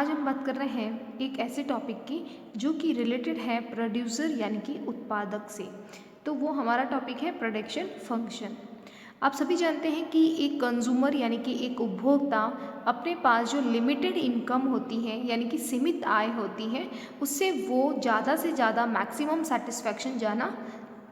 आज हम बात कर रहे हैं एक ऐसे टॉपिक की जो कि रिलेटेड है प्रोड्यूसर यानी कि उत्पादक से। तो वो हमारा टॉपिक है प्रोडक्शन फंक्शन। आप सभी जानते हैं कि एक कंज्यूमर यानी कि एक उपभोक्ता अपने पास जो लिमिटेड इनकम होती है यानी कि सीमित आय होती है उससे वो ज़्यादा से ज़्यादा मैक्सिमम सेटिस्फैक्शन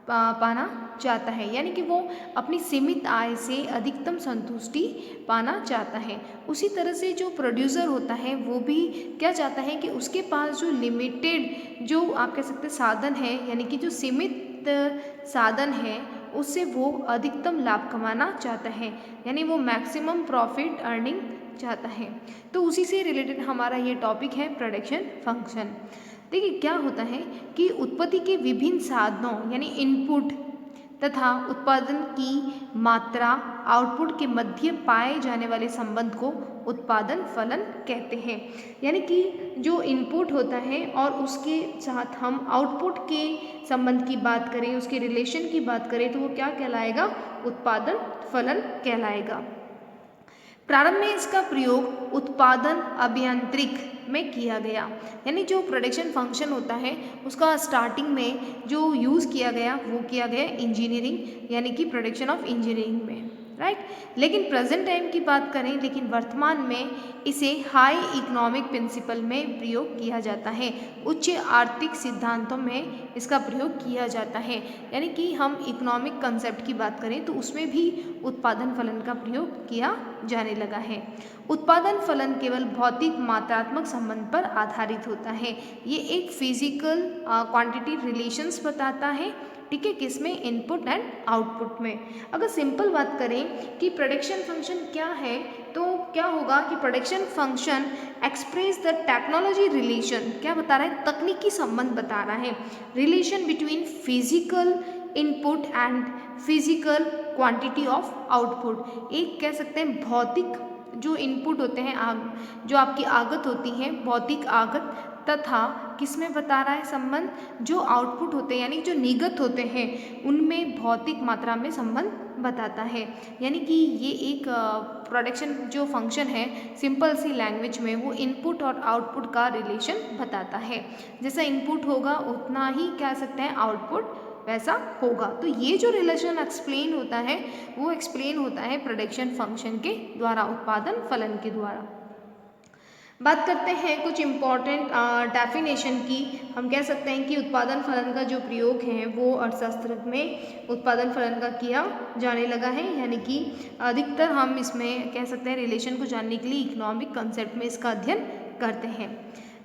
पाना चाहता है, यानी कि वो अपनी सीमित आय से अधिकतम संतुष्टि पाना चाहता है। उसी तरह से जो प्रोड्यूसर होता है वो भी क्या चाहता है कि उसके पास जो लिमिटेड जो आप कह सकते हैं साधन है यानी कि जो सीमित साधन है उससे वो अधिकतम लाभ कमाना चाहता है, यानी वो मैक्सिमम प्रॉफिट अर्निंग चाहता है। तो उसी से रिलेटेड हमारा ये टॉपिक है प्रोडक्शन फंक्शन। देखिए क्या होता है कि उत्पत्ति के विभिन्न साधनों यानी इनपुट तथा उत्पादन की मात्रा आउटपुट के मध्य पाए जाने वाले संबंध को उत्पादन फलन कहते हैं। यानी कि जो इनपुट होता है और उसके साथ हम आउटपुट के संबंध की बात करें, उसके रिलेशन की बात करें, तो वो क्या कहलाएगा? उत्पादन फलन कहलाएगा। प्रारंभ में इसका प्रयोग उत्पादन अभियांत्रिक में किया गया, यानी जो प्रोडक्शन फंक्शन होता है उसका स्टार्टिंग में जो यूज़ किया गया वो किया गया इंजीनियरिंग यानी कि प्रोडक्शन ऑफ इंजीनियरिंग में, राइट। लेकिन प्रेजेंट टाइम की बात करें, लेकिन वर्तमान में इसे हाई इकोनॉमिक प्रिंसिपल में प्रयोग किया जाता है, उच्च आर्थिक सिद्धांतों में इसका प्रयोग किया जाता है। यानी कि हम इकोनॉमिक कंसेप्ट की बात करें तो उसमें भी उत्पादन फलन का प्रयोग किया जाने लगा है। उत्पादन फलन केवल भौतिक मात्रात्मक संबंध पर आधारित होता है। ये एक फिजिकल क्वांटिटी रिलेशंस बताता है, ठीक है, किसमें? इनपुट एंड आउटपुट में। अगर सिंपल बात करें कि प्रोडक्शन फंक्शन क्या है तो क्या होगा कि production function express the technology relation, क्या बता रहा है? तकनीकी संबंध बता रहा है, relation between physical input and physical quantity of output. एक कह सकते हैं भौतिक जो इनपुट होते हैं जो आपकी आगत होती है, भौतिक आगत, तथा किसमें बता रहा है संबंध? जो आउटपुट होते हैं यानी जो निर्गत होते हैं उनमें भौतिक मात्रा में संबंध बताता है। यानी कि ये एक प्रोडक्शन जो फंक्शन है सिंपल सी लैंग्वेज में वो इनपुट और आउटपुट का रिलेशन बताता है। जैसा इनपुट होगा उतना ही कह सकते हैं आउटपुट वैसा होगा। तो ये जो रिलेशन एक्सप्लेन होता है वो एक्सप्लेन होता है प्रोडक्शन फंक्शन के द्वारा, उत्पादन फलन के द्वारा। बात करते हैं कुछ इम्पॉर्टेंट डेफिनेशन की। हम कह सकते हैं कि उत्पादन फलन का जो प्रयोग है वो अर्थशास्त्र में उत्पादन फलन का किया जाने लगा है, यानी कि अधिकतर हम इसमें कह सकते हैं रिलेशन को जानने के लिए इकोनॉमिक कंसेप्ट में इसका अध्ययन करते हैं।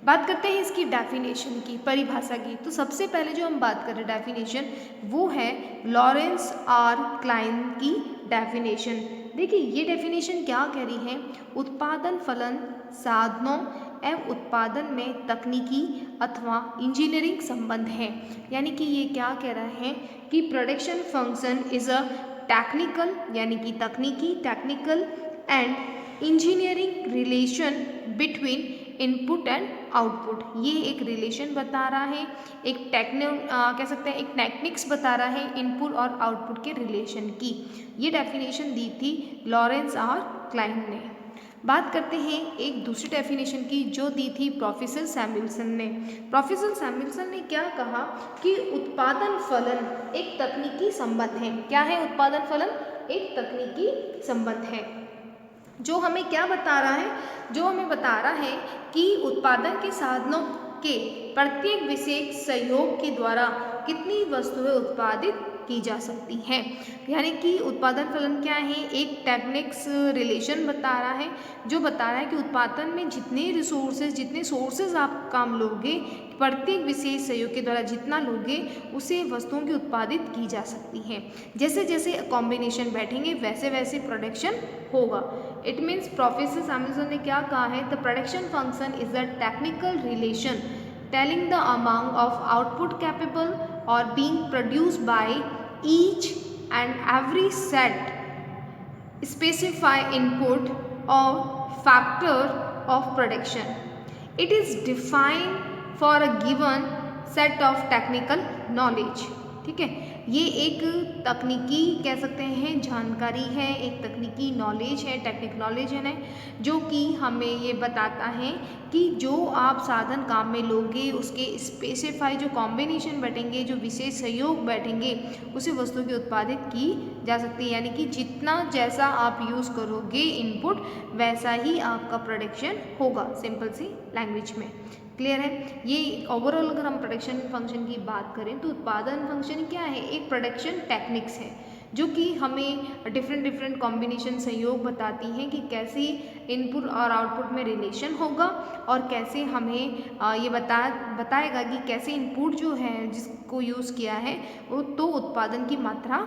बात करते हैं इसकी डेफिनेशन की, परिभाषा की। तो सबसे पहले जो हम बात करें डेफिनेशन वो है लॉरेंस आर क्लाइन की डेफिनेशन। देखिए ये डेफिनेशन क्या कह रही है? उत्पादन फलन साधनों एवं उत्पादन में तकनीकी अथवा इंजीनियरिंग संबंध है। यानी कि ये क्या कह रहा है कि production function is a technical यानी कि तकनीकी, technical and engineering relation between input and output. ये एक रिलेशन बता रहा है, एक कह सकते हैं एक टेक्निक्स बता रहा है इनपुट और आउटपुट के रिलेशन की। ये डेफिनेशन दी थी लॉरेंस आर क्लाइन ने। बात करते हैं एक दूसरी डेफिनेशन की जो दी थी प्रोफेसर सैमुएल्सन ने। प्रोफेसर सैमुएल्सन ने क्या कहा कि उत्पादन फलन एक तकनीकी संबंध है। क्या है उत्पादन फलन? एक तकनीकी संबंध है जो हमें क्या बता रहा है? जो हमें बता रहा है कि उत्पादन के साधनों के प्रत्येक विशेष सहयोग के द्वारा कितनी वस्तुएं उत्पादित की जा सकती हैं। यानी कि उत्पादन फलन क्या है? एक टेक्निक्स रिलेशन बता रहा है जो बता रहा है कि उत्पादन में जितने सोर्सेज आप काम लोगे, प्रत्येक विशेष सहयोग के द्वारा जितना लोगे उसे वस्तुओं की उत्पादित की जा सकती हैं। जैसे जैसे कॉम्बिनेशन बैठेंगे वैसे वैसे प्रोडक्शन होगा। इट मीन्स प्रोफेसर सैमुएल्सन ने क्या कहा है? The production function is a technical relation telling the amount of output capable or being produced by each and every set specify input or factor of production. It is defined for a given set of technical knowledge. ठीक है। ये एक तकनीकी कह सकते हैं जानकारी है, एक तकनीकी नॉलेज है, टेक्निक नॉलेज है, जो कि हमें ये बताता है कि जो आप साधन काम में लोगे उसके स्पेसिफाई जो कॉम्बिनेशन बैठेंगे, जो विशेष सहयोग बैठेंगे, उसी वस्तु की उत्पादित की जा सकती है। यानी कि जितना जैसा आप यूज़ करोगे इनपुट, वैसा ही आपका प्रोडक्शन होगा, सिंपल सी लैंग्वेज में। क्लियर है। ये ओवरऑल अगर हम प्रोडक्शन फंक्शन की बात करें तो उत्पादन फंक्शन क्या है, एक प्रोडक्शन टेक्निक्स है जो कि हमें डिफरेंट कॉम्बिनेशन सहयोग बताती हैं कि कैसे इनपुट और आउटपुट में रिलेशन होगा और कैसे हमें ये बताएगा कि कैसे इनपुट जो है जिसको यूज़ किया है वो तो उत्पादन की मात्रा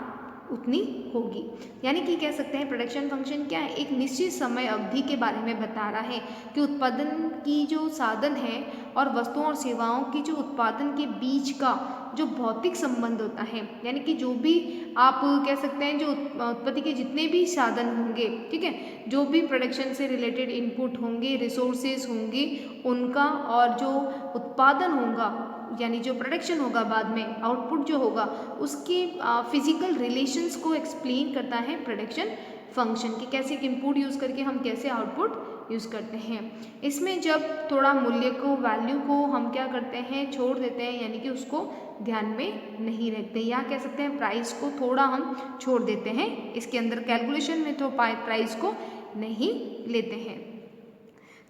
उतनी होगी। यानी कि कह सकते हैं प्रोडक्शन फंक्शन क्या है, एक निश्चित समय अवधि के बारे में बता रहा है कि उत्पादन की जो साधन है और वस्तुओं और सेवाओं की जो उत्पादन के बीच का जो भौतिक संबंध होता है, यानी कि जो भी आप कह सकते हैं जो उत्पत्ति के जितने भी साधन होंगे, ठीक है, जो भी प्रोडक्शन से रिलेटेड इनपुट होंगे, रिसोर्सेज होंगे, उनका और जो उत्पादन होगा यानी जो प्रोडक्शन होगा बाद में आउटपुट जो होगा उसके फिजिकल रिलेशंस को एक्सप्लेन करता है प्रोडक्शन फंक्शन कि कैसे एक इनपुट यूज़ करके हम कैसे आउटपुट यूज़ करते हैं। इसमें जब थोड़ा मूल्य को वैल्यू को हम क्या करते हैं छोड़ देते हैं, यानी कि उसको ध्यान में नहीं रखते, या कह सकते हैं प्राइस को थोड़ा हम छोड़ देते हैं, इसके अंदर कैलकुलेशन में तो प्राइस को नहीं लेते हैं।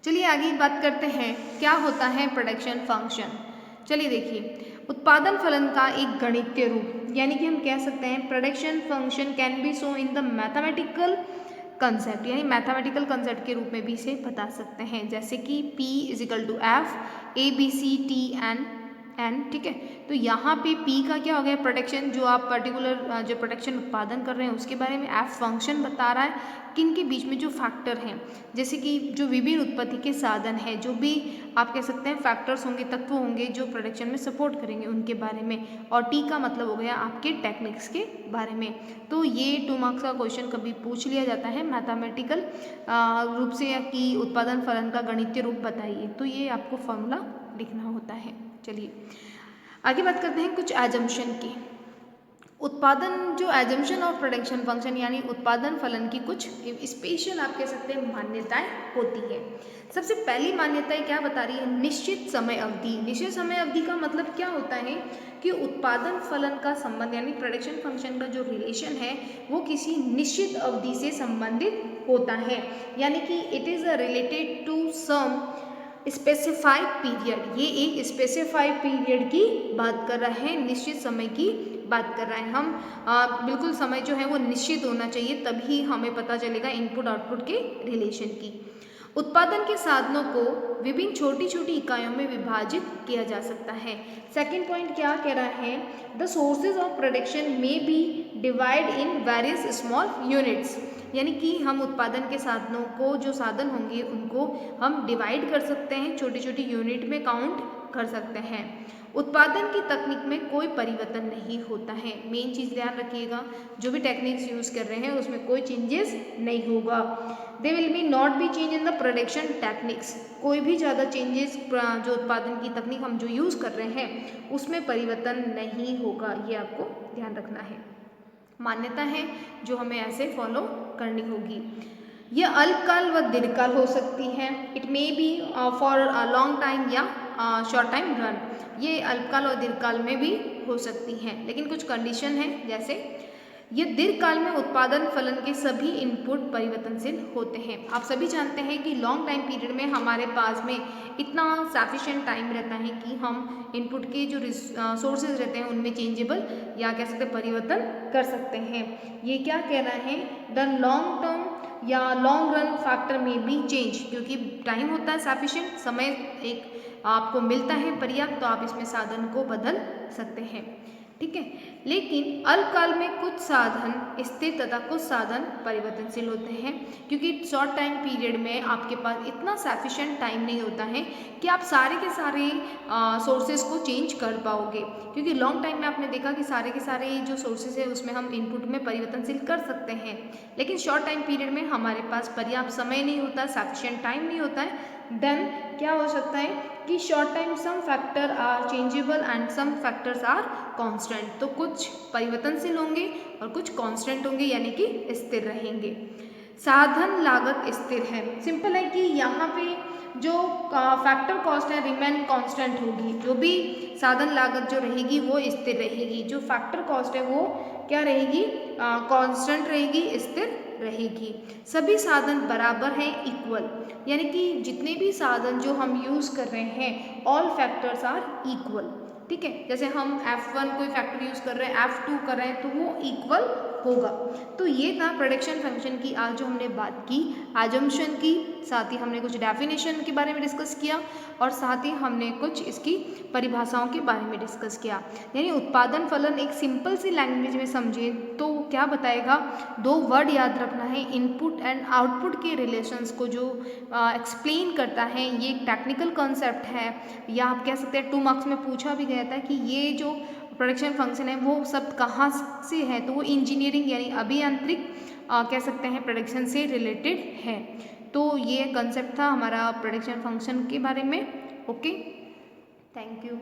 चलिए आगे बात करते हैं क्या होता है प्रोडक्शन फंक्शन। चलिए देखिए, उत्पादन फलन का एक गणितीय रूप, यानी कि हम कह सकते हैं production function can be show in the mathematical concept, यानी मैथमेटिकल कंसेप्ट के रूप में भी इसे बता सकते हैं, जैसे कि P is equal to F A B C T N N, ठीक है। तो यहाँ पे P का क्या हो गया, प्रोडक्शन, जो आप पर्टिकुलर जो प्रोडक्शन उत्पादन कर रहे हैं उसके बारे में, F फंक्शन बता रहा है किन के बीच में जो फैक्टर हैं, जैसे कि जो विभिन्न उत्पत्ति के साधन हैं, जो भी आप कह सकते हैं फैक्टर्स होंगे, तत्व होंगे जो प्रोडक्शन में सपोर्ट करेंगे उनके बारे में, और T का मतलब हो गया आपके टेक्निक्स के बारे में। तो ये 2 मार्क्स का क्वेश्चन कभी पूछ लिया जाता है मैथमेटिकल रूप से, या कि उत्पादन फलन का गणितीय रूप बताइए, तो ये आपको फॉर्मूला लिखना होता है। चलिए आगे बात करते हैं कुछ एजम्पशन की। उत्पादन जो एजम्पशन ऑफ प्रोडक्शन फंक्शन यानी उत्पादन फलन की कुछ स्पेशल आप कह सकते हैं मान्यताएं होती है। सबसे पहली मान्यताएं क्या बता रही है, निश्चित समय अवधि। निश्चित समय अवधि का मतलब क्या होता है कि उत्पादन फलन का संबंध यानी प्रोडक्शन फंक्शन का जो रिलेशन है वो किसी निश्चित अवधि से संबंधित होता है, यानी कि it is related to some specified period. ये एक स्पेसिफाइड पीरियड की बात कर रहा है, निश्चित समय की बात कर रहा है। हम बिल्कुल समय जो है वो निश्चित होना चाहिए, तभी हमें पता चलेगा इनपुट आउटपुट के रिलेशन की। उत्पादन के साधनों को विभिन्न छोटी छोटी इकाइयों में विभाजित किया जा सकता है। सेकंड पॉइंट क्या कह रहा है, द सोर्सेज ऑफ प्रोडक्शन में be divide in various small units, यानी कि हम उत्पादन के साधनों को, जो साधन होंगे उनको हम डिवाइड कर सकते हैं, छोटी छोटी यूनिट में काउंट कर सकते हैं। उत्पादन की तकनीक में कोई परिवर्तन नहीं होता है। मेन चीज़ ध्यान रखिएगा, जो भी टेक्निक्स यूज़ कर रहे हैं उसमें कोई चेंजेस नहीं होगा। They will be not be change in the production techniques, कोई भी ज़्यादा चेंजेस जो उत्पादन की तकनीक हम जो यूज़ कर रहे हैं उसमें परिवर्तन नहीं होगा, ये आपको ध्यान रखना है। मान्यता है जो हमें ऐसे फॉलो करनी होगी। यह अल्पकाल व दीर्घकाल हो सकती है, it may be for long time या शॉर्ट टाइम रन। ये अल्पकाल और दीर्घकाल में भी हो सकती हैं, लेकिन कुछ कंडीशन है, जैसे ये दीर्घकाल में उत्पादन फलन के सभी इनपुट परिवर्तनशील होते हैं। आप सभी जानते हैं कि लॉन्ग टाइम पीरियड में हमारे पास में इतना सफिशिएंट टाइम रहता है कि हम इनपुट के जो सोर्सेज रहते हैं उनमें चेंजेबल या कह सकते हैं परिवर्तन कर सकते हैं। ये क्या कह रहा है, द लॉन्ग टर्म या लॉन्ग रन फैक्टर में भी चेंज, क्योंकि टाइम होता है सफिशिएंट, समय एक आपको मिलता है पर्याप्त, तो आप इसमें साधन को बदल सकते हैं, ठीक है। लेकिन अल्पकाल में कुछ साधन स्थिर तथा कुछ साधन परिवर्तनशील होते हैं, क्योंकि शॉर्ट टाइम पीरियड में आपके पास इतना सफिशिएंट टाइम नहीं होता है कि आप सारे के सारे सोर्सेज को चेंज कर पाओगे, क्योंकि लॉन्ग टाइम में आपने देखा कि सारे के सारे जो सोर्सेज है उसमें हम इनपुट में परिवर्तनशील कर सकते हैं, लेकिन शॉर्ट टाइम पीरियड में हमारे पास पर्याप्त समय नहीं होता, सफिशिएंट टाइम नहीं होता है। देन क्या हो सकता है कि short time some factor are changeable and some factors are constant. तो कुछ परिवर्तनशील होंगे और कुछ कांस्टेंट होंगे यानी कि स्थिर रहेंगे। साधन लागत स्थिर है, सिंपल है कि यहाँ पे जो फैक्टर कॉस्ट है रिमेन कांस्टेंट होगी, जो भी साधन लागत जो रहेगी वो स्थिर रहेगी, जो फैक्टर कॉस्ट है वो क्या रहेगी, कांस्टेंट रहेगी, स्थिर रहेगी। सभी साधन बराबर हैं, इक्वल, यानी कि जितने भी साधन जो हम यूज़ कर रहे हैं ऑल फैक्टर्स आर इक्वल। ठीक है, जैसे हम F1 कोई फैक्टर यूज़ कर रहे हैं, F2 कर रहे हैं, तो वो इक्वल होगा। तो ये था प्रेडिक्शन फंक्शन की आज जो हमने बात की, अजम्पशन की, साथ ही हमने कुछ डेफिनेशन के बारे में डिस्कस किया और साथ ही हमने कुछ इसकी परिभाषाओं के बारे में डिस्कस किया। यानी उत्पादन फलन एक सिंपल सी लैंग्वेज में समझे तो क्या बताएगा, दो वर्ड याद रखना है, इनपुट एंड आउटपुट के रिलेशंस को जो एक्सप्लेन करता है। ये एक टेक्निकल कॉन्सेप्ट है, या आप कह सकते हैं 2 मार्क्स में पूछा भी गया था कि ये जो प्रोडक्शन फंक्शन है वो सब कहाँ से है, तो वो इंजीनियरिंग यानी अभियांत्रिक कह सकते हैं प्रोडक्शन से रिलेटेड है। तो ये कंसेप्ट था हमारा प्रोडक्शन फंक्शन के बारे में। Okay, thank you.